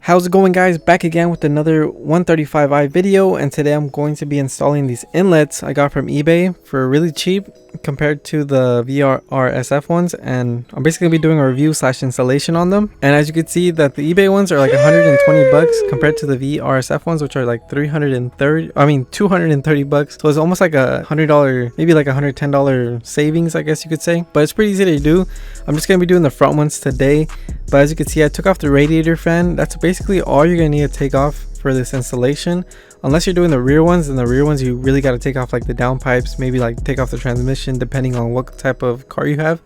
How's it going, guys? Back again with another 135i video, and today I'm going to be installing these inlets I got from eBay for really cheap compared to the VRSF ones, and I'm basically gonna be doing a review slash installation on them. And as you can see that the eBay ones are like 120 bucks compared to the VRSF ones, which are like 230 bucks. So it's almost like a $100, maybe like a $110 savings, I guess you could say. But it's pretty easy to do. I'm just gonna be doing the front ones today. But as you can see, I took off the radiator fan. That's basically all you're gonna need to take off for this installation. Unless you're doing the rear ones, and the rear ones you really got to take off like the downpipes, maybe like take off the transmission depending on what type of car you have.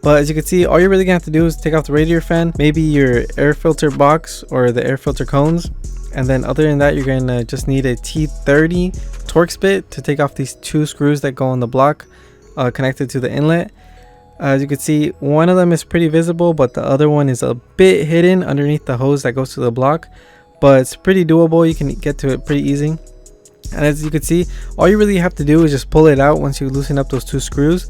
But as you can see, all you're really gonna have to do is take off the radiator fan, maybe your air filter box or the air filter cones, and then other than that you're gonna just need a T30 Torx bit to take off these two screws that go on the block connected to the inlet. As you can see, one of them is pretty visible, but the other one is a bit hidden underneath the hose that goes to the block, but it's pretty doable. You can get to it pretty easy. And as you can see, all you really have to do is just pull it out. Once you loosen up those two screws,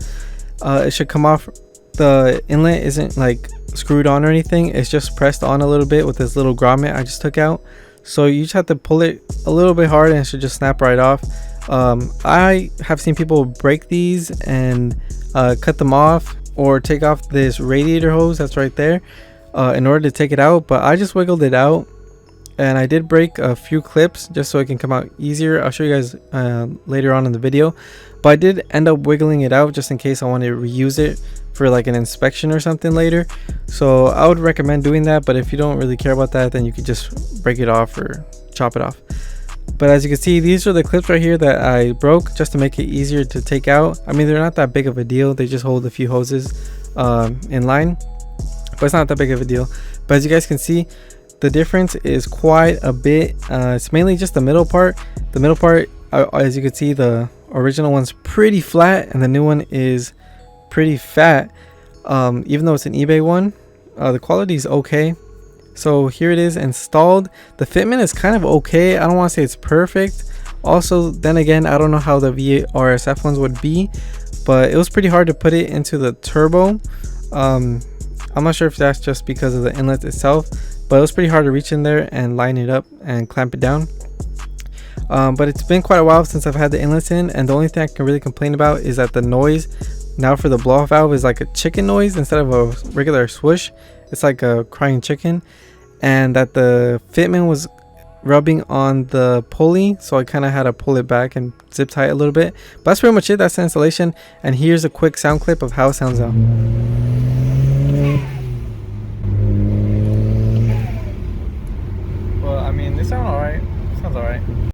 it should come off. The inlet isn't like screwed on or anything, it's just pressed on a little bit with this little grommet I just took out. So you just have to pull it a little bit hard and it should just snap right off. I have seen people break these and cut them off, or take off this radiator hose that's right there in order to take it out, but I just wiggled it out, and I did break a few clips just so it can come out easier. I'll show you guys later on in the video, but I did end up wiggling it out just in case I want to reuse it for like an inspection or something later. So I would recommend doing that, but if you don't really care about that, then you could just break it off or chop it off. But as you can see, these are the clips right here that I broke just to make it easier to take out. I mean, they're not that big of a deal. They just hold a few hoses in line, but it's not that big of a deal. But as you guys can see, the difference is quite a bit. It's mainly just the middle part. The middle part, as you can see, the original one's pretty flat and the new one is pretty fat. Even though it's an eBay one, the quality is okay. So here it is installed. The fitment is kind of okay. I don't want to say it's perfect. Also, then again, I don't know how the VRSF ones would be, but it was pretty hard to put it into the turbo. I'm not sure if that's just because of the inlet itself, but it was pretty hard to reach in there and line it up and clamp it down. But it's been quite a while since I've had the inlets in, and the only thing I can really complain about is that the noise now for the blow off valve is like a chicken noise instead of a regular swoosh. It's like a crying chicken, and that the fitment was rubbing on the pulley, so I kind of had to pull it back and zip tie it a little bit. But that's pretty much it. That's the installation, and here's a quick sound clip of how it sounds out. Well, I mean, they sound alright. Sounds alright.